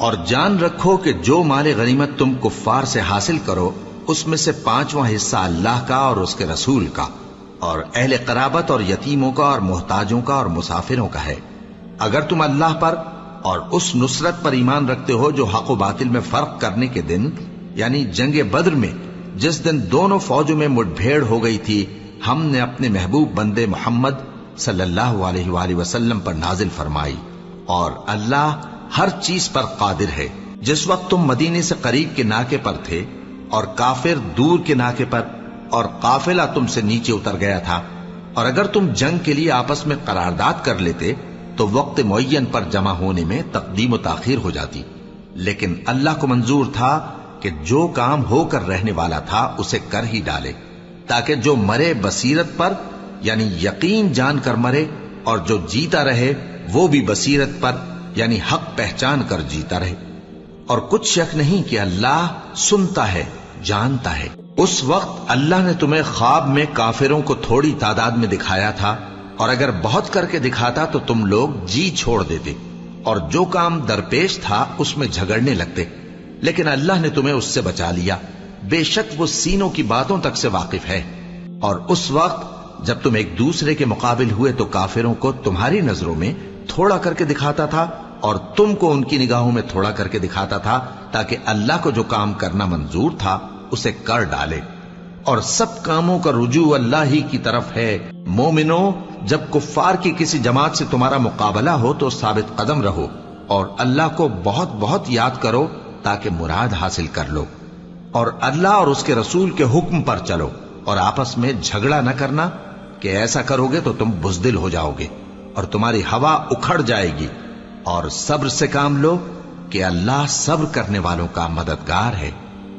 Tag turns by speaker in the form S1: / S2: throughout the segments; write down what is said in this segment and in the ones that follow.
S1: اور جان رکھو کہ جو مال غنیمت تم کفار سے حاصل کرو اس میں سے 5واں حصہ اللہ کا اور اس کے رسول کا اور اہل قرابت اور یتیموں کا اور محتاجوں کا اور مسافروں کا ہے۔ اگر تم اللہ پر اور اس نصرت پر ایمان رکھتے ہو جو حق و باطل میں فرق کرنے کے دن یعنی جنگ بدر میں جس دن دونوں فوجوں میں مٹ بھیڑ ہو گئی تھی ہم نے اپنے محبوب بندے محمد صلی اللہ علیہ وآلہ وسلم پر نازل فرمائی، اور اللہ ہر چیز پر قادر ہے۔ جس وقت تم مدینے سے قریب کے ناکے پر تھے اور کافر دور کے ناکے پر اور قافلہ تم سے نیچے اتر گیا تھا، اور اگر تم جنگ کے لیے آپس میں قرارداد کر لیتے تو وقت معین پر جمع ہونے میں تقدیم و تاخیر ہو جاتی، لیکن اللہ کو منظور تھا کہ جو کام ہو کر رہنے والا تھا اسے کر ہی ڈالے، تاکہ جو مرے بصیرت پر یعنی یقین جان کر مرے، اور جو جیتا رہے وہ بھی بصیرت پر یعنی حق پہچان کر جیتا رہے۔ اور کچھ شک نہیں کہ اللہ سنتا ہے، جانتا ہے۔ اس وقت اللہ نے تمہیں خواب میں کافروں کو تھوڑی تعداد میں دکھایا تھا، اور اگر بہت کر کے دکھاتا تو تم لوگ جی چھوڑ دیتے اور جو کام درپیش تھا اس میں جھگڑنے لگتے، لیکن اللہ نے تمہیں اس سے بچا لیا، بے شک وہ سینوں کی باتوں تک سے واقف ہے۔ اور اس وقت جب تم ایک دوسرے کے مقابل ہوئے تو کافروں کو تمہاری نظروں میں تھوڑا کر کے دکھاتا تھا اور تم کو ان کی نگاہوں میں تھوڑا کر کے دکھاتا تھا، تاکہ اللہ کو جو کام کرنا منظور تھا اسے کر ڈالے، اور سب کاموں کا رجوع اللہ ہی کی طرف ہے۔ مومنو، جب کفار کی کسی جماعت سے تمہارا مقابلہ ہو تو ثابت قدم رہو اور اللہ کو بہت بہت یاد کرو تاکہ مراد حاصل کر لو، اور اللہ اور اس کے رسول کے حکم پر چلو، اور آپس میں جھگڑا نہ کرنا کہ ایسا کرو گے تو تم بزدل ہو جاؤ گے اور تمہاری ہوا اکھڑ جائے گی، اور صبر سے کام لو کہ اللہ صبر کرنے والوں کا مددگار ہے۔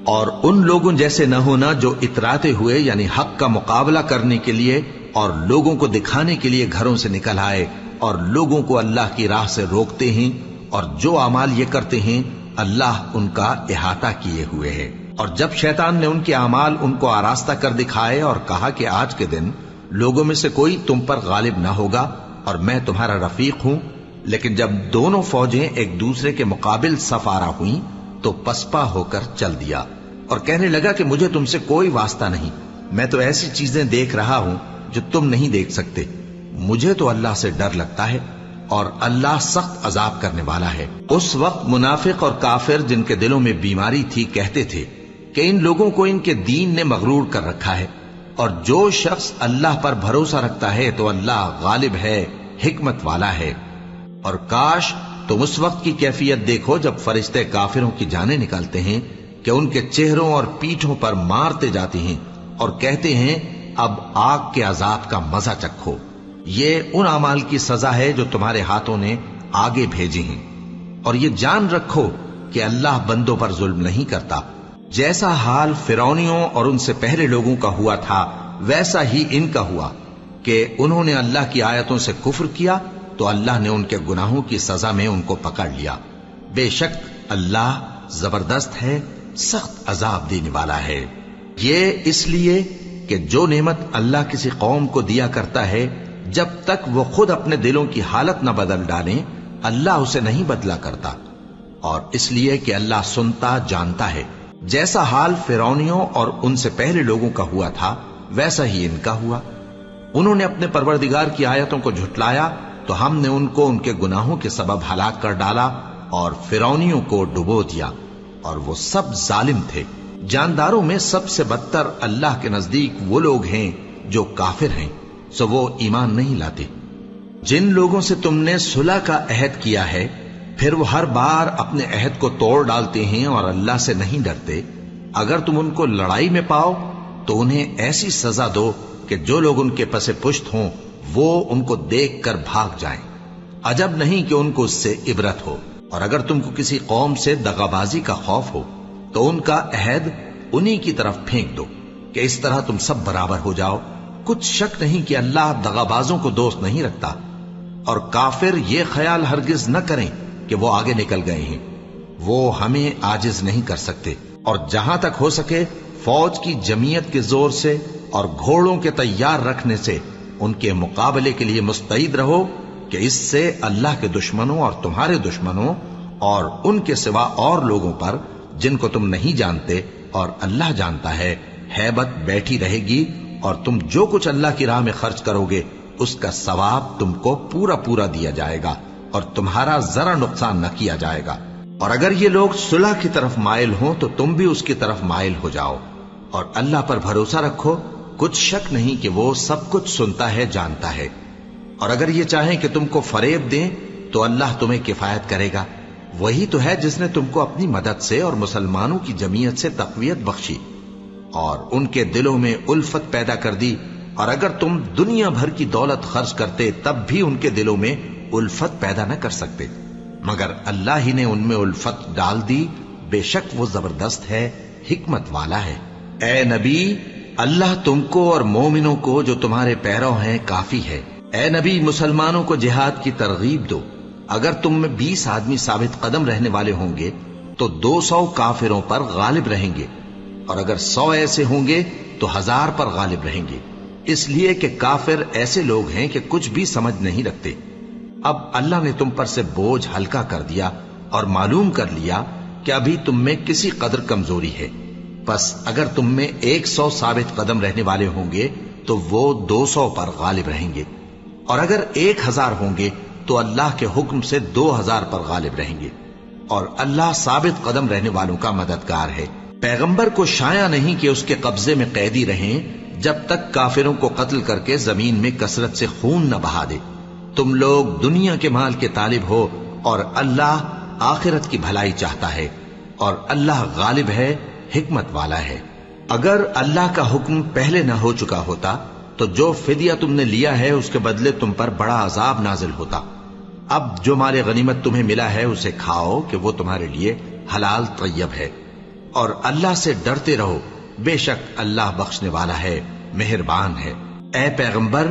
S1: اور ان لوگوں جیسے نہ ہونا جو اتراتے ہوئے یعنی حق کا مقابلہ کرنے کے لیے اور لوگوں کو دکھانے کے لیے گھروں سے نکل آئے اور لوگوں کو اللہ کی راہ سے روکتے ہیں، اور جو اعمال یہ کرتے ہیں اللہ ان کا احاطہ کیے ہوئے ہے۔ اور جب شیطان نے ان کے اعمال ان کو آراستہ کر دکھائے اور کہا کہ آج کے دن لوگوں میں سے کوئی تم پر غالب نہ ہوگا اور میں تمہارا رفیق ہوں، لیکن جب دونوں فوجیں ایک دوسرے کے مقابل صف آرا ہوئیں تو پسپا ہو کر چل دیا اور کہنے لگا کہ مجھے تم سے کوئی واسطہ نہیں، میں تو ایسی چیزیں دیکھ رہا ہوں جو تم نہیں دیکھ سکتے، مجھے تو اللہ سے ڈر لگتا ہے اور اللہ سخت عذاب کرنے والا ہے۔ اس وقت منافق اور کافر جن کے دلوں میں بیماری تھی کہتے تھے کہ ان لوگوں کو ان کے دین نے مغرور کر رکھا ہے، اور جو شخص اللہ پر بھروسہ رکھتا ہے تو اللہ غالب ہے، حکمت والا ہے۔ اور کاش تم اس وقت کی کیفیت دیکھو جب فرشتے کافروں کی جانیں نکالتے ہیں کہ ان کے چہروں اور پیٹھوں پر مارتے جاتے ہیں اور کہتے ہیں اب آگ کے عذاب کا مزہ چکھو، یہ ان اعمال کی سزا ہے جو تمہارے ہاتھوں نے آگے بھیجی ہیں۔ اور یہ جان رکھو کہ اللہ بندوں پر ظلم نہیں کرتا، جیسا حال فرعونیوں اور ان سے پہلے لوگوں کا ہوا تھا ویسا ہی ان کا ہوا کہ انہوں نے اللہ کی آیتوں سے کفر کیا تو اللہ نے ان کے گناہوں کی سزا میں ان کو پکڑ لیا، بے شک اللہ زبردست ہے، سخت عذاب دینے والا ہے۔ یہ اس لیے کہ جو نعمت اللہ کسی قوم کو دیا کرتا ہے جب تک وہ خود اپنے دلوں کی حالت نہ بدل ڈالیں اللہ اسے نہیں بدلا کرتا، اور اس لیے کہ اللہ سنتا جانتا ہے۔ جیسا حال فرعونیوں اور ان سے پہلے لوگوں کا ہوا تھا ویسا ہی ان کا ہوا، انہوں نے اپنے پروردگار کی آیتوں کو جھٹلایا تو ہم نے ان کو ان کے گناہوں کے سبب ہلاک کر ڈالا اور فرعونیوں کو ڈبو دیا، اور وہ سب ظالم تھے۔ جانداروں میں سب سے بدتر اللہ کے نزدیک وہ لوگ ہیں جو کافر ہیں، سو وہ ایمان نہیں لاتے۔ جن لوگوں سے تم نے صلح کا عہد کیا ہے پھر وہ ہر بار اپنے عہد کو توڑ ڈالتے ہیں اور اللہ سے نہیں ڈرتے، اگر تم ان کو لڑائی میں پاؤ تو انہیں ایسی سزا دو کہ جو لوگ ان کے پس پشت ہوں وہ ان کو دیکھ کر بھاگ جائیں، عجب نہیں کہ ان کو اس سے عبرت ہو۔ اور اگر تم کو کسی قوم سے دغابازی کا خوف ہو تو ان کا عہد انہی کی طرف پھینک دو کہ اس طرح تم سب برابر ہو جاؤ، کچھ شک نہیں کہ اللہ دغابازوں کو دوست نہیں رکھتا۔ اور کافر یہ خیال ہرگز نہ کریں کہ وہ آگے نکل گئے ہیں، وہ ہمیں عاجز نہیں کر سکتے، اور جہاں تک ہو سکے فوج کی جمعیت کے زور سے اور گھوڑوں کے تیار رکھنے سے ان کے مقابلے کے لیے مستعد رہو کہ اس سے اللہ کے دشمنوں اور تمہارے دشمنوں اور ان کے سوا اور لوگوں پر جن کو تم نہیں جانتے اور اللہ جانتا ہے ہیبت بیٹھی رہے گی، اور تم جو کچھ اللہ کی راہ میں خرچ کرو گے اس کا ثواب تم کو پورا پورا دیا جائے گا اور تمہارا ذرا نقصان نہ کیا جائے گا۔ اور اگر یہ لوگ صلح کی طرف مائل ہوں تو تم بھی اس کی طرف مائل ہو جاؤ، اور اللہ پر بھروسہ رکھو، کچھ شک نہیں کہ وہ سب کچھ سنتا ہے، جانتا ہے۔ اور اگر یہ چاہیں کہ تم کو فریب دیں تو اللہ تمہیں کفایت کرے گا، وہی تو ہے جس نے تم کو اپنی مدد سے اور مسلمانوں کی جمعیت سے تقویت بخشی اور ان کے دلوں میں الفت پیدا کر دی، اور اگر تم دنیا بھر کی دولت خرچ کرتے تب بھی ان کے دلوں میں الفت پیدا نہ کر سکتے، مگر اللہ ہی نے ان میں الفت ڈال دی، بے شک وہ زبردست ہے، حکمت والا ہے۔ اے نبی، اللہ تم کو اور مومنوں کو جو تمہارے پیرو ہیں کافی ہے۔ اے نبی، مسلمانوں کو جہاد کی ترغیب دو۔ اگر تم میں 20 آدمی ثابت قدم رہنے والے ہوں گے تو 200 کافروں پر غالب رہیں گے، اور اگر 100 ایسے ہوں گے تو 1000 پر غالب رہیں گے، اس لیے کہ کافر ایسے لوگ ہیں کہ کچھ بھی سمجھ نہیں رکھتے۔ اب اللہ نے تم پر سے بوجھ ہلکا کر دیا اور معلوم کر لیا کہ ابھی تم میں کسی قدر کمزوری ہے، پس اگر تم میں 100 ثابت قدم رہنے والے ہوں گے تو وہ 200 پر غالب رہیں گے، اور اگر 1000 ہوں گے تو اللہ کے حکم سے 2000 پر غالب رہیں گے، اور اللہ ثابت قدم رہنے والوں کا مددگار ہے۔ پیغمبر کو شایع نہیں کہ اس کے قبضے میں قیدی رہیں جب تک کافروں کو قتل کر کے زمین میں کثرت سے خون نہ بہا دے۔ تم لوگ دنیا کے مال کے طالب ہو اور اللہ آخرت کی بھلائی چاہتا ہے، اور اللہ غالب ہے، حکمت والا ہے۔ اگر اللہ کا حکم پہلے نہ ہو چکا ہوتا تو جو فدیہ تم نے لیا ہے اس کے بدلے تم پر بڑا عذاب نازل ہوتا۔ اب جو مال غنیمت تمہیں ملا ہے اسے کھاؤ کہ وہ تمہارے لیے حلال طیب ہے، اور اللہ سے ڈرتے رہو، بے شک اللہ بخشنے والا ہے، مہربان ہے۔ اے پیغمبر،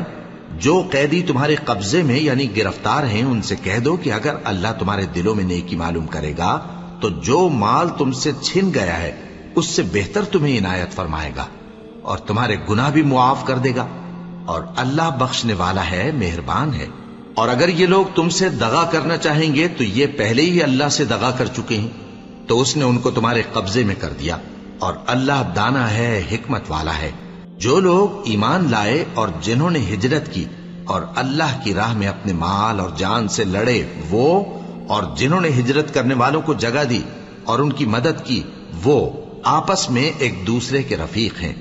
S1: جو قیدی تمہارے قبضے میں یعنی گرفتار ہیں ان سے کہہ دو کہ اگر اللہ تمہارے دلوں میں نیکی معلوم کرے گا تو جو مال تم سے چھن گیا ہے اس سے بہتر تمہیں عنایت فرمائے گا اور تمہارے گناہ بھی معاف کر دے گا، اور اللہ بخشنے والا ہے، مہربان ہے۔ اور اگر یہ لوگ تم سے دغا کرنا چاہیں گے تو یہ پہلے ہی اللہ سے دغا کر چکے ہیں، تو اس نے ان کو تمہارے قبضے میں کر دیا، اور اللہ دانا ہے، حکمت والا ہے۔ جو لوگ ایمان لائے اور جنہوں نے ہجرت کی اور اللہ کی راہ میں اپنے مال اور جان سے لڑے، وہ اور جنہوں نے ہجرت کرنے والوں کو جگہ دی اور ان کی مدد کی، وہ آپس میں ایک دوسرے کے رفیق ہیں۔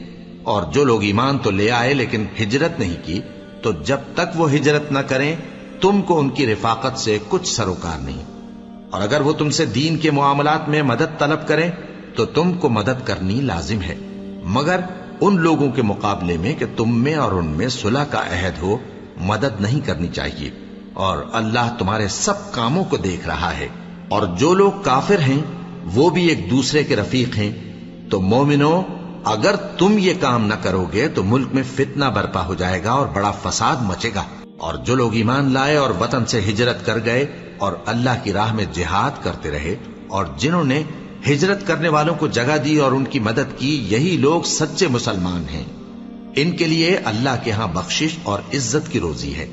S1: اور جو لوگ ایمان تو لے آئے لیکن ہجرت نہیں کی، تو جب تک وہ ہجرت نہ کریں تم کو ان کی رفاقت سے کچھ سروکار نہیں، اور اگر وہ تم سے دین کے معاملات میں مدد طلب کریں تو تم کو مدد کرنی لازم ہے، مگر ان لوگوں کے مقابلے میں کہ تم میں اور ان میں صلح کا عہد ہو مدد نہیں کرنی چاہیے، اور اللہ تمہارے سب کاموں کو دیکھ رہا ہے۔ اور جو لوگ کافر ہیں وہ بھی ایک دوسرے کے رفیق ہیں۔ تو مومنو، اگر تم یہ کام نہ کرو گے تو ملک میں فتنہ برپا ہو جائے گا اور بڑا فساد مچے گا۔ اور جو لوگ ایمان لائے اور وطن سے ہجرت کر گئے اور اللہ کی راہ میں جہاد کرتے رہے، اور جنہوں نے ہجرت کرنے والوں کو جگہ دی اور ان کی مدد کی، یہی لوگ سچے مسلمان ہیں۔ ان کے لیے اللہ کے ہاں بخشش اور عزت کی روزی ہے۔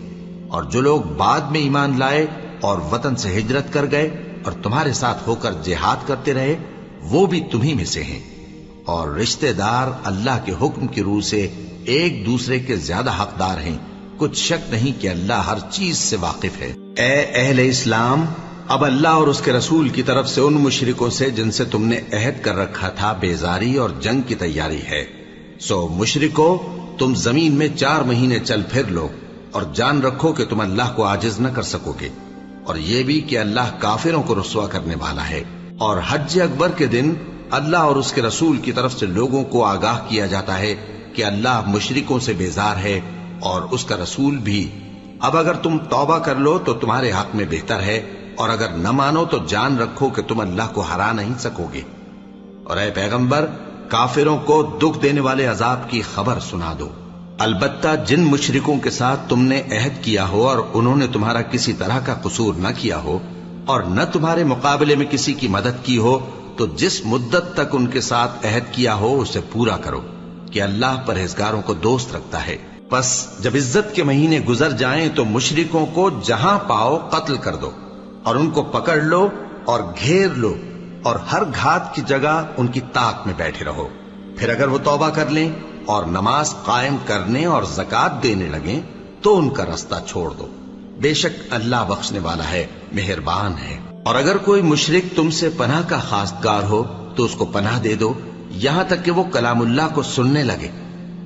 S1: اور جو لوگ بعد میں ایمان لائے اور وطن سے ہجرت کر گئے اور تمہارے ساتھ ہو کر جہاد کرتے رہے، وہ بھی تمہیں میں سے ہیں۔ اور رشتہ دار اللہ کے حکم کی روح سے ایک دوسرے کے زیادہ حقدار ہیں، کچھ شک نہیں کہ اللہ ہر چیز سے واقف ہے۔ اے اہل اسلام، اب اللہ اور اس کے رسول کی طرف سے ان مشرکوں سے جن سے تم نے عہد کر رکھا تھا بیزاری اور جنگ کی تیاری ہے۔ سو مشرکو، تم زمین میں 4 مہینے چل پھر لو اور جان رکھو کہ تم اللہ کو عاجز نہ کر سکو گے، اور یہ بھی کہ اللہ کافروں کو رسوا کرنے والا ہے۔ اور حج اکبر کے دن اللہ اور اس کے رسول کی طرف سے لوگوں کو آگاہ کیا جاتا ہے کہ اللہ مشرکوں سے بیزار ہے اور اس کا رسول بھی۔ اب اگر تم توبہ کر لو تو تمہارے حق میں بہتر ہے، اور اگر نہ مانو تو جان رکھو کہ تم اللہ کو ہرا نہیں سکو گے۔ اور اے پیغمبر، کافروں کو دکھ دینے والے عذاب کی خبر سنا دو۔ البتہ جن مشرکوں کے ساتھ تم نے عہد کیا ہو اور انہوں نے تمہارا کسی طرح کا قصور نہ کیا ہو اور نہ تمہارے مقابلے میں کسی کی مدد کی ہو، تو جس مدت تک ان کے ساتھ عہد کیا ہو اسے پورا کرو، کہ اللہ پرہیزگاروں کو دوست رکھتا ہے۔ پس جب عزت کے مہینے گزر جائیں تو مشرکوں کو جہاں پاؤ قتل کر دو، اور ان کو پکڑ لو، اور گھیر لو اور ہر گھات کی جگہ ان کی طاق میں بیٹھے رہو. پھر اگر وہ توبہ کر لیں اور نماز قائم کرنے اور زکات دینے لگیں تو ان کا رستہ چھوڑ دو. بے شک اللہ بخشنے والا ہے، مہربان ہے. اور اگر کوئی مشرک تم سے پناہ کا خواستگار ہو تو اس کو پناہ دے دو یہاں تک کہ وہ کلام اللہ کو سننے لگے.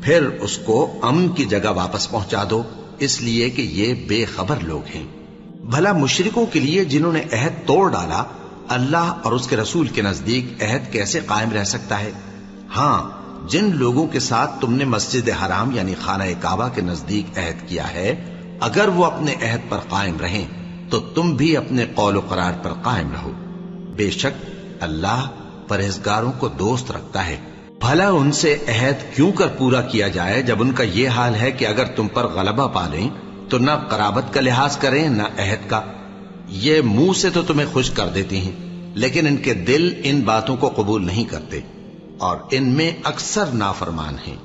S1: پھر اس کو امن کی جگہ واپس پہنچا دو، اس لیے کہ یہ بے خبر لوگ ہیں. بھلا مشرکوں کے لیے جنہوں نے عہد توڑ ڈالا اللہ اور اس کے رسول کے نزدیک عہد کیسے قائم رہ سکتا ہے؟ ہاں، جن لوگوں کے ساتھ تم نے مسجد حرام یعنی خانہ کعبہ کے نزدیک عہد کیا ہے، اگر وہ اپنے عہد پر قائم رہیں تو تم بھی اپنے قول و قرار پر قائم رہو. بے شک اللہ پرہیزگاروں کو دوست رکھتا ہے. بھلا ان سے عہد کیوں کر پورا کیا جائے جب ان کا یہ حال ہے کہ اگر تم پر غلبہ پالیں تو نہ قرابت کا لحاظ کریں نہ عہد کا. یہ منہ سے تو تمہیں خوش کر دیتی ہیں لیکن ان کے دل ان باتوں کو قبول نہیں کرتے اور ان میں اکثر نافرمان ہیں.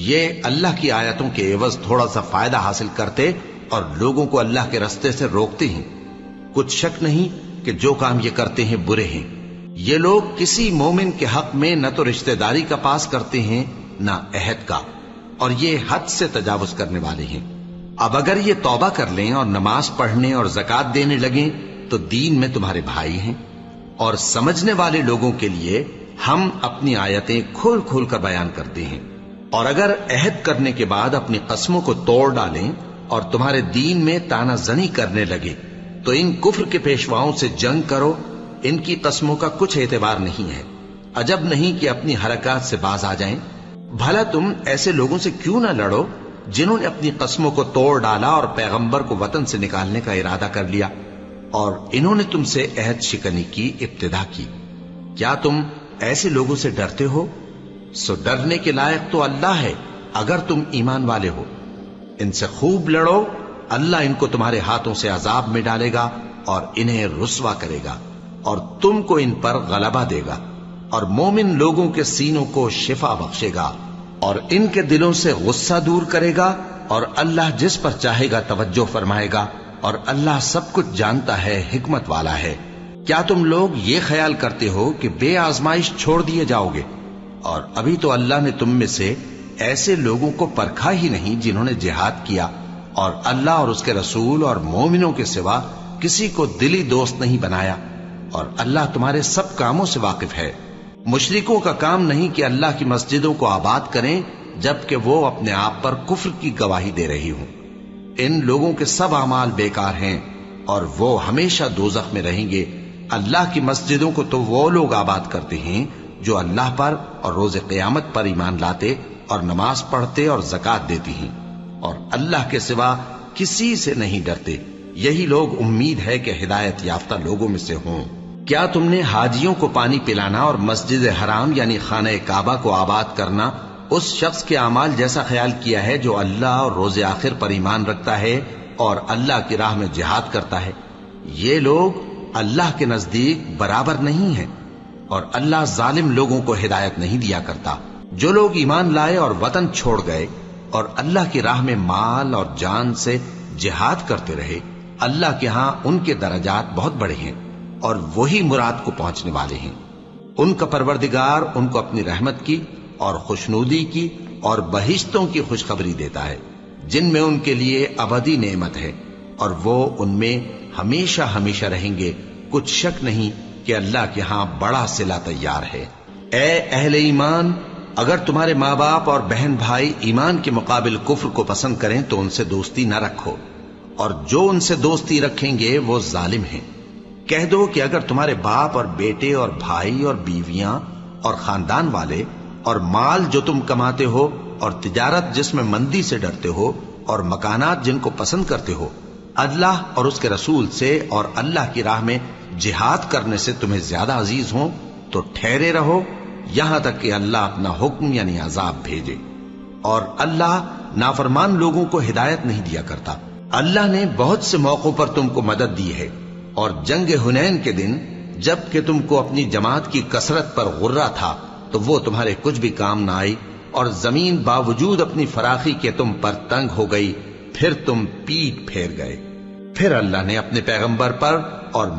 S1: یہ اللہ کی آیتوں کے عوض تھوڑا سا فائدہ حاصل کرتے اور لوگوں کو اللہ کے رستے سے روکتے ہیں. کچھ شک نہیں کہ جو کام یہ کرتے ہیں برے ہیں. یہ لوگ کسی مومن کے حق میں نہ تو رشتہ داری کا پاس کرتے ہیں نہ عہد کا، اور یہ حد سے تجاوز کرنے والے ہیں. اب اگر یہ توبہ کر لیں اور نماز پڑھنے اور زکات دینے لگیں تو دین میں تمہارے بھائی ہیں. اور سمجھنے والے لوگوں کے لیے ہم اپنی آیتیں کھول کھول کر بیان کرتے ہیں. اور اگر عہد کرنے کے بعد اپنی قسموں کو توڑ ڈالیں اور تمہارے دین میں تانا زنی کرنے لگے تو ان کفر کے پیشواؤں سے جنگ کرو. ان کی قسموں کا کچھ اعتبار نہیں ہے. عجب نہیں کہ اپنی حرکات سے باز آ جائیں. بھلا تم ایسے لوگوں سے کیوں نہ لڑو جنہوں نے اپنی قسموں کو توڑ ڈالا اور پیغمبر کو وطن سے نکالنے کا ارادہ کر لیا اور انہوں نے تم سے عہد شکنی کی ابتدا کی. کیا تم ایسے لوگوں سے ڈرتے ہو؟ سو ڈرنے کے لائق تو اللہ ہے اگر تم ایمان والے ہو. ان سے خوب لڑو، اللہ ان کو تمہارے ہاتھوں سے عذاب میں ڈالے گا اور انہیں رسوا کرے گا اور تم کو ان پر غلبہ دے گا اور مومن لوگوں کے سینوں کو شفا بخشے گا اور ان کے دلوں سے غصہ دور کرے گا اور اللہ جس پر چاہے گا توجہ فرمائے گا اور اللہ سب کچھ جانتا ہے، حکمت والا ہے. کیا تم لوگ یہ خیال کرتے ہو کہ بے آزمائش چھوڑ دیے جاؤ گے؟ اور ابھی تو اللہ نے تم میں سے ایسے لوگوں کو پرکھا ہی نہیں جنہوں نے جہاد کیا اور اللہ اور اس کے رسول اور مومنوں کے سوا کسی کو دلی دوست نہیں بنایا. اور اللہ تمہارے سب کاموں سے واقف ہے. مشرکوں کا کام نہیں کہ اللہ کی مسجدوں کو آباد کریں جبکہ وہ اپنے آپ پر کفر کی گواہی دے رہی ہوں. ان لوگوں کے سب اعمال بیکار ہیں اور وہ ہمیشہ دوزخ میں رہیں گے. اللہ کی مسجدوں کو تو وہ لوگ آباد کرتے ہیں جو اللہ پر اور روز قیامت پر ایمان لاتے اور نماز پڑھتے اور زکات دیتی ہیں اور اللہ کے سوا کسی سے نہیں ڈرتے. یہی لوگ امید ہے کہ ہدایت یافتہ لوگوں میں سے ہوں. کیا تم نے حاجیوں کو پانی پلانا اور مسجد حرام یعنی خانہ کعبہ کو آباد کرنا اس شخص کے اعمال جیسا خیال کیا ہے جو اللہ اور روز آخر پر ایمان رکھتا ہے اور اللہ کی راہ میں جہاد کرتا ہے؟ یہ لوگ اللہ کے نزدیک برابر نہیں ہیں اور اللہ ظالم لوگوں کو ہدایت نہیں دیا کرتا. جو لوگ ایمان لائے اور وطن چھوڑ گئے اور اللہ کی راہ میں مال اور جان سے جہاد کرتے رہے، اللہ کے ہاں ان کے درجات بہت بڑے ہیں اور وہی مراد کو پہنچنے والے ہیں. ان کا پروردگار ان کو اپنی رحمت کی اور خوشنودی کی اور بہشتوں کی خوشخبری دیتا ہے جن میں ان کے لیے ابدی نعمت ہے اور وہ ان میں ہمیشہ ہمیشہ رہیں گے. کچھ شک نہیں کہ اللہ کے ہاں بڑا صلہ تیار ہے. اے اہل ایمان، اگر تمہارے ماں باپ اور بہن بھائی ایمان کے مقابل کفر کو پسند کریں تو ان سے دوستی نہ رکھو، اور جو ان سے دوستی رکھیں گے وہ ظالم ہیں. کہہ دو کہ اگر تمہارے باپ اور بیٹے اور بھائی اور بیویاں اور خاندان والے اور مال جو تم کماتے ہو اور تجارت جس میں مندی سے ڈرتے ہو اور مکانات جن کو پسند کرتے ہو اللہ اور اس کے رسول سے اور اللہ کی راہ میں جہاد کرنے سے تمہیں زیادہ عزیز ہوں تو ٹھہرے رہو یہاں تک کہ اللہ اپنا حکم یعنی عذاب بھیجے. اور اللہ نافرمان لوگوں کو ہدایت نہیں دیا کرتا. اللہ نے بہت سے موقعوں پر تم کو مدد دی ہے اور جنگ حنین کے دن جب کہ تم کو اپنی جماعت کی کثرت پر غرہ تھا تو وہ تمہارے کچھ بھی کام نہ آئی اور زمین باوجود اپنی فراخی کے تم پر تنگ ہو گئی، پھر تم پیٹ پھیر گئے. پھر اللہ نے اپنے پیغمبر پر اور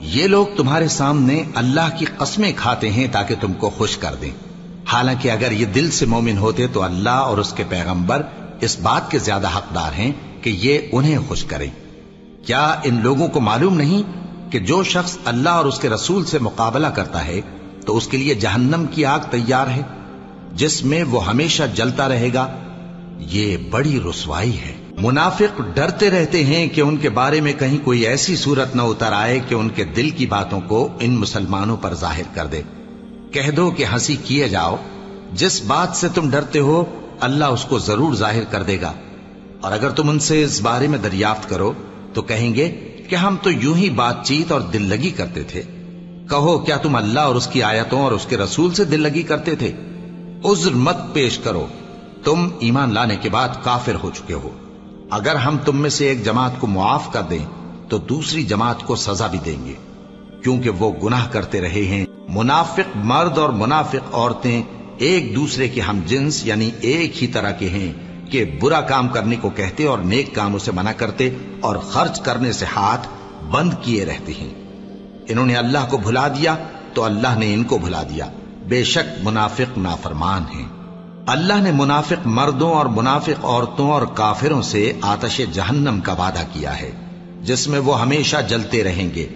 S1: یہ لوگ تمہارے سامنے اللہ کی قسمیں کھاتے ہیں تاکہ تم کو خوش کر دیں، حالانکہ اگر یہ دل سے مومن ہوتے تو اللہ اور اس کے پیغمبر اس بات کے زیادہ حقدار ہیں کہ یہ انہیں خوش کریں۔ کیا ان لوگوں کو معلوم نہیں کہ جو شخص اللہ اور اس کے رسول سے مقابلہ کرتا ہے تو اس کے لیے جہنم کی آگ تیار ہے جس میں وہ ہمیشہ جلتا رہے گا؟ یہ بڑی رسوائی ہے۔ منافق ڈرتے رہتے ہیں کہ ان کے بارے میں کہیں کوئی ایسی صورت نہ اتر آئے کہ ان کے دل کی باتوں کو ان مسلمانوں پر ظاہر کر دے۔ کہہ دو کہ ہنسی کیے جاؤ، جس بات سے تم ڈرتے ہو اللہ اس کو ضرور ظاہر کر دے گا، اور اگر تم ان سے اس بارے میں دریافت کرو تو کہیں گے کہ ہم تو یوں ہی بات چیت اور دل لگی کرتے تھے۔ کہو کیا تم اللہ اور اس کی آیتوں اور اس کے رسول سے دل لگی کرتے تھے؟ عذر مت پیش کرو، تم ایمان لانے کے بعد کافر ہو چکے ہو۔ اگر ہم تم میں سے ایک جماعت کو معاف کر دیں تو دوسری جماعت کو سزا بھی دیں گے، کیونکہ وہ گناہ کرتے رہے ہیں۔ منافق مرد اور منافق عورتیں ایک دوسرے کے ہم جنس یعنی ایک ہی طرح کے ہیں کہ برا کام کرنے کو کہتے اور نیک کاموں سے منع کرتے اور خرچ کرنے سے ہاتھ بند کیے رہتے ہیں۔ انہوں نے اللہ کو بھلا دیا تو اللہ نے ان کو بھلا دیا، بے شک منافق نافرمان ہیں۔ اللہ نے منافق مردوں اور منافق عورتوں اور کافروں سے آتش جہنم کا وعدہ کیا ہے جس میں وہ ہمیشہ جلتے رہیں گے،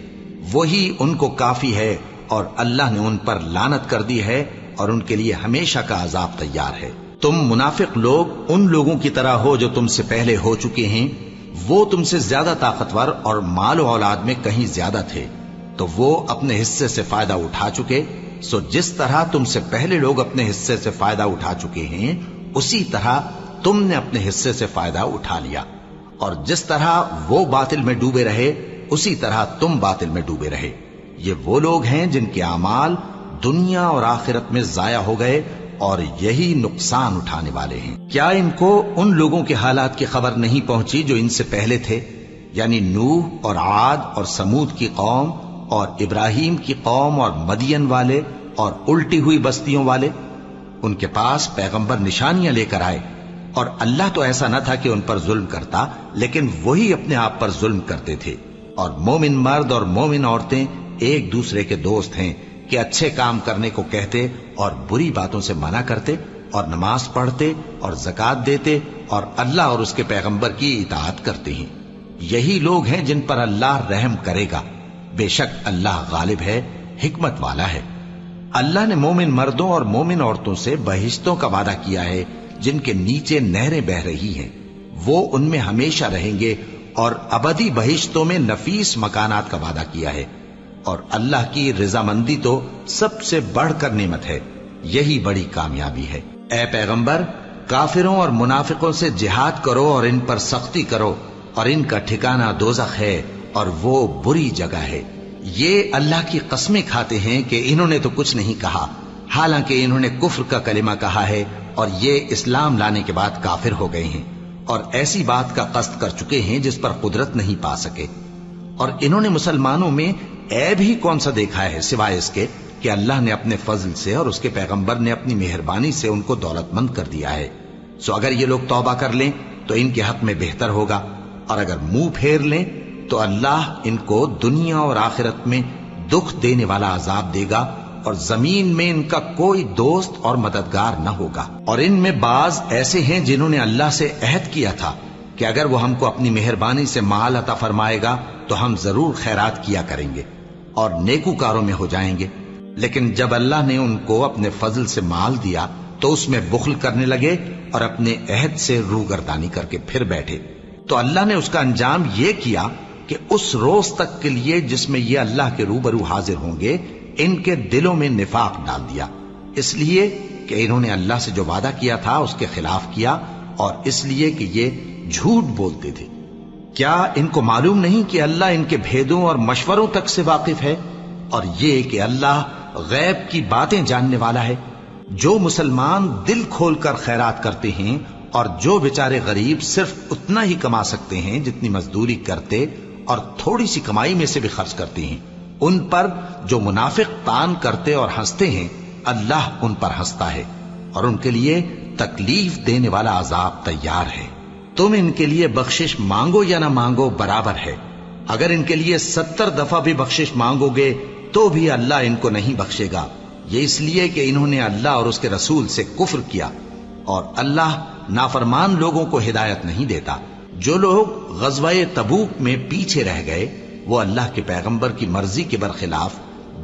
S1: وہی ان کو کافی ہے، اور اللہ نے ان پر لعنت کر دی ہے اور ان کے لیے ہمیشہ کا عذاب تیار ہے۔ تم منافق لوگ ان لوگوں کی طرح ہو جو تم سے پہلے ہو چکے ہیں، وہ تم سے زیادہ طاقتور اور مال و اولاد میں کہیں زیادہ تھے، تو وہ اپنے حصے سے فائدہ اٹھا چکے، سو جس طرح تم سے پہلے لوگ اپنے حصے سے فائدہ اٹھا چکے ہیں اسی طرح تم نے اپنے حصے سے فائدہ اٹھا لیا، اور جس طرح وہ باطل میں ڈوبے رہے اسی طرح تم باطل میں ڈوبے رہے۔ یہ وہ لوگ ہیں جن کے اعمال دنیا اور آخرت میں ضائع ہو گئے اور یہی نقصان اٹھانے والے ہیں۔ کیا ان کو ان لوگوں کے حالات کی خبر نہیں پہنچی جو ان سے پہلے تھے، یعنی نوح اور عاد اور سمود کی قوم اور ابراہیم کی قوم اور مدین والے اور الٹی ہوئی بستیوں والے؟ ان کے پاس پیغمبر نشانیاں لے کر آئے، اور اللہ تو ایسا نہ تھا کہ ان پر ظلم کرتا، لیکن وہی اپنے آپ پر ظلم کرتے تھے۔ اور مومن مرد اور مومن عورتیں ایک دوسرے کے دوست ہیں کہ اچھے کام کرنے کو کہتے اور بری باتوں سے منع کرتے اور نماز پڑھتے اور زکوٰۃ دیتے اور اللہ اور اس کے پیغمبر کی اطاعت کرتے ہیں۔ یہی لوگ ہیں جن پر اللہ رحم کرے گا، بے شک اللہ غالب ہے، حکمت والا ہے۔ اللہ نے مومن مردوں اور مومن عورتوں سے بہشتوں کا وعدہ کیا ہے جن کے نیچے نہریں بہ رہی ہیں، وہ ان میں ہمیشہ رہیں گے، اور ابدی بہشتوں میں نفیس مکانات کا وعدہ کیا ہے، اور اللہ کی رضامندی تو سب سے بڑھ کر نعمت ہے، یہی بڑی کامیابی ہے۔ اے پیغمبر، کافروں اور منافقوں سے جہاد کرو اور ان پر سختی کرو، اور ان کا ٹھکانہ دوزخ ہے اور وہ بری جگہ ہے۔ یہ اللہ کی قسمیں کھاتے ہیں کہ انہوں نے تو کچھ نہیں کہا، حالانکہ انہوں نے کفر کا کلمہ کہا ہے اور یہ اسلام لانے کے بعد کافر ہو گئے ہیں، اور ایسی بات کا قصد کر چکے ہیں جس پر قدرت نہیں پا سکے۔ اور انہوں نے مسلمانوں میں عیب ہی کون سا دیکھا ہے سوائے اس کے کہ اللہ نے اپنے فضل سے اور اس کے پیغمبر نے اپنی مہربانی سے ان کو دولت مند کر دیا ہے۔ سو اگر یہ لوگ توبہ کر لیں تو ان کے حق میں بہتر ہوگا، اور اگر منہ پھیر لیں تو اللہ ان کو دنیا اور آخرت میں دکھ دینے والا عذاب دے گا، اور زمین میں ان کا کوئی دوست اور مددگار نہ ہوگا۔ اور ان میں بعض ایسے ہیں جنہوں نے اللہ سے عہد کیا تھا کہ اگر وہ ہم کو اپنی مہربانی سے مال عطا فرمائے گا تو ہم ضرور خیرات کیا کریں گے اور نیکوکاروں میں ہو جائیں گے، لیکن جب اللہ نے ان کو اپنے فضل سے مال دیا تو اس میں بخل کرنے لگے اور اپنے عہد سے روگردانی کر کے پھر بیٹھے، تو اللہ نے اس کا انجام یہ کیا کہ اس روز تک کے لیے جس میں یہ اللہ کے روبرو حاضر ہوں گے ان کے دلوں میں نفاق ڈال دیا، اس لیے کہ انہوں نے اللہ سے جو وعدہ کیا تھا اس کے خلاف کیا، اور اس لیے کہ یہ جھوٹ بولتے تھے۔ کیا ان کو معلوم نہیں کہ اللہ ان کے بھیدوں اور مشوروں تک سے واقف ہے، اور یہ کہ اللہ غیب کی باتیں جاننے والا ہے؟ جو مسلمان دل کھول کر خیرات کرتے ہیں اور جو بیچارے غریب صرف اتنا ہی کما سکتے ہیں جتنی مزدوری کرتے اور تھوڑی سی کمائی میں سے بھی خرچ کرتے ہیں، ان پر جو منافق تان کرتے اور ہنستے ہیں اللہ ان پر ہنستا ہے، اور ان کے لیے تکلیف دینے والا عذاب تیار ہے۔ تم ان کے لیے بخشش مانگو یا نہ مانگو برابر ہے، اگر ان کے لیے 70 دفعہ بھی بخشش مانگو گے تو بھی اللہ ان کو نہیں بخشے گا، یہ اس لیے کہ انہوں نے اللہ اور اس کے رسول سے کفر کیا، اور اللہ نافرمان لوگوں کو ہدایت نہیں دیتا۔ جو لوگ غزوہ تبوک میں پیچھے رہ گئے وہ اللہ کے پیغمبر کی مرضی کے برخلاف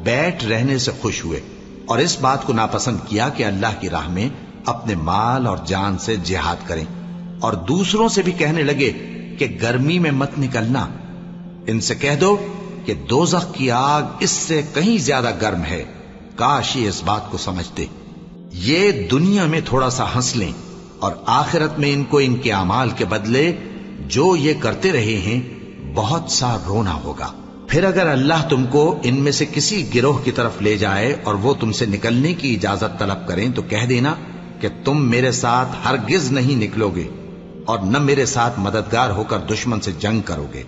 S1: بیٹھ رہنے سے خوش ہوئے اور اس بات کو ناپسند کیا کہ اللہ کی راہ میں اپنے مال اور جان سے جہاد کریں، اور دوسروں سے بھی کہنے لگے کہ گرمی میں مت نکلنا، ان سے کہہ دو کہ دوزخ کی آگ اس سے کہیں زیادہ گرم ہے، کاش یہ اس بات کو سمجھتے۔ یہ دنیا میں تھوڑا سا ہنس لیں اور آخرت میں ان کو ان کے اعمال کے بدلے جو یہ کرتے رہے ہیں بہت سا رونا ہوگا۔ پھر اگر اللہ تم کو ان میں سے کسی گروہ کی طرف لے جائے اور وہ تم سے نکلنے کی اجازت طلب کریں تو کہہ دینا کہ تم میرے ساتھ ہرگز نہیں نکلو گے اور نہ میرے ساتھ مددگار ہو کر دشمن سے جنگ کرو گے۔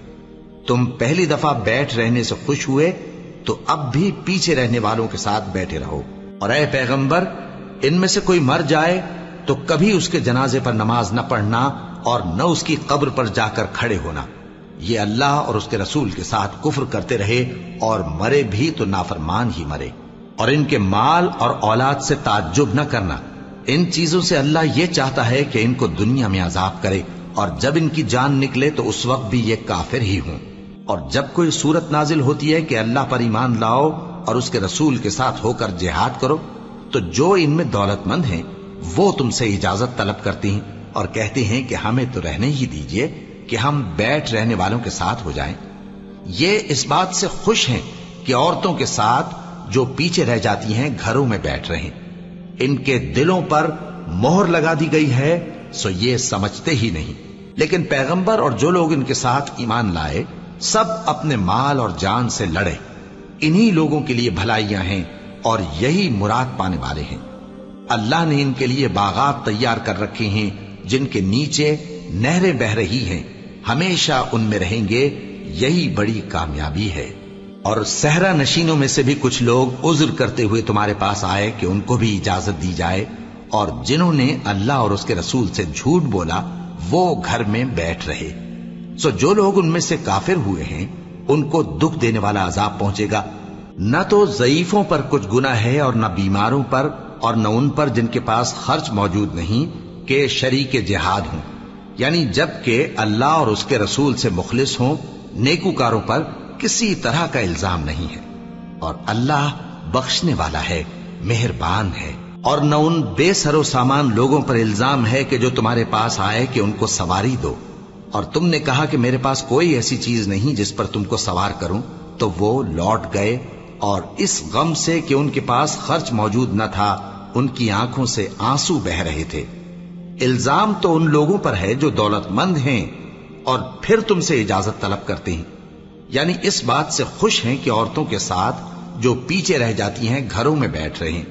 S1: تم پہلی دفعہ بیٹھ رہنے سے خوش ہوئے تو اب بھی پیچھے رہنے والوں کے ساتھ بیٹھے رہو، اور اے پیغمبر ان میں سے کوئی مر جائے تو کبھی اس کے جنازے پر نماز نہ پڑھنا اور نہ اس کی قبر پر جا کر کھڑے ہونا۔ یہ اللہ اور اس کے رسول کے ساتھ کفر کرتے رہے اور مرے بھی تو نافرمان ہی مرے۔ اور ان کے مال اور اولاد سے تعجب نہ کرنا، ان چیزوں سے اللہ یہ چاہتا ہے کہ ان کو دنیا میں عذاب کرے، اور جب ان کی جان نکلے تو اس وقت بھی یہ کافر ہی ہوں۔ اور جب کوئی صورت نازل ہوتی ہے کہ اللہ پر ایمان لاؤ اور اس کے رسول کے ساتھ ہو کر جہاد کرو تو جو ان میں دولت مند ہیں وہ تم سے اجازت طلب کرتی ہیں اور کہتے ہیں کہ ہمیں تو رہنے ہی دیجئے کہ ہم بیٹھ رہنے والوں کے ساتھ ہو جائیں۔ یہ اس بات سے خوش ہیں کہ عورتوں کے ساتھ جو پیچھے رہ جاتی ہیں گھروں میں بیٹھ رہیں۔ ان کے دلوں پر مہر لگا دی گئی ہے سو یہ سمجھتے ہی نہیں۔ لیکن پیغمبر اور جو لوگ ان کے ساتھ ایمان لائے سب اپنے مال اور جان سے لڑے، انہی لوگوں کے لیے بھلائیاں ہیں اور یہی مراد پانے والے ہیں۔ اللہ نے ان کے لیے باغات تیار کر رکھے ہیں جن کے نیچے نہریں بہ رہی ہیں، ہمیشہ ان میں رہیں گے، یہی بڑی کامیابی ہے۔ اور صحرا نشینوں میں سے بھی کچھ لوگ عذر کرتے ہوئے تمہارے پاس آئے کہ ان کو بھی اجازت دی جائے، اور جنہوں نے اللہ اور اس کے رسول سے جھوٹ بولا وہ گھر میں بیٹھ رہے۔ سو جو لوگ ان میں سے کافر ہوئے ہیں ان کو دکھ دینے والا عذاب پہنچے گا، نہ تو ضعیفوں پر کچھ گناہ ہے اور نہ بیماروں پر اور نہ ان پر جن کے پاس خرچ موجود نہیں کہ شریک جہاد ہوں، یعنی جب کہ اللہ اور اس کے رسول سے مخلص ہوں، نیکوکاروں پر کسی طرح کا الزام نہیں ہے، اور اللہ بخشنے والا ہے، مہربان ہے۔ اور نہ ان بے سر و سامان لوگوں پر الزام ہے کہ جو تمہارے پاس آئے کہ ان کو سواری دو، اور تم نے کہا کہ میرے پاس کوئی ایسی چیز نہیں جس پر تم کو سوار کروں، تو وہ لوٹ گئے، اور اس غم سے کہ ان کے پاس خرچ موجود نہ تھا ان کی آنکھوں سے آنسو بہ رہے تھے۔ الزام تو ان لوگوں پر ہے جو دولت مند ہیں اور پھر تم سے اجازت طلب کرتے ہیں، یعنی اس بات سے خوش ہیں کہ عورتوں کے ساتھ جو پیچھے رہ جاتی ہیں گھروں میں بیٹھ رہے ہیں۔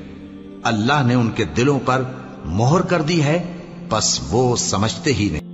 S1: اللہ نے ان کے دلوں پر مہر کر دی ہے، بس وہ سمجھتے ہی نہیں۔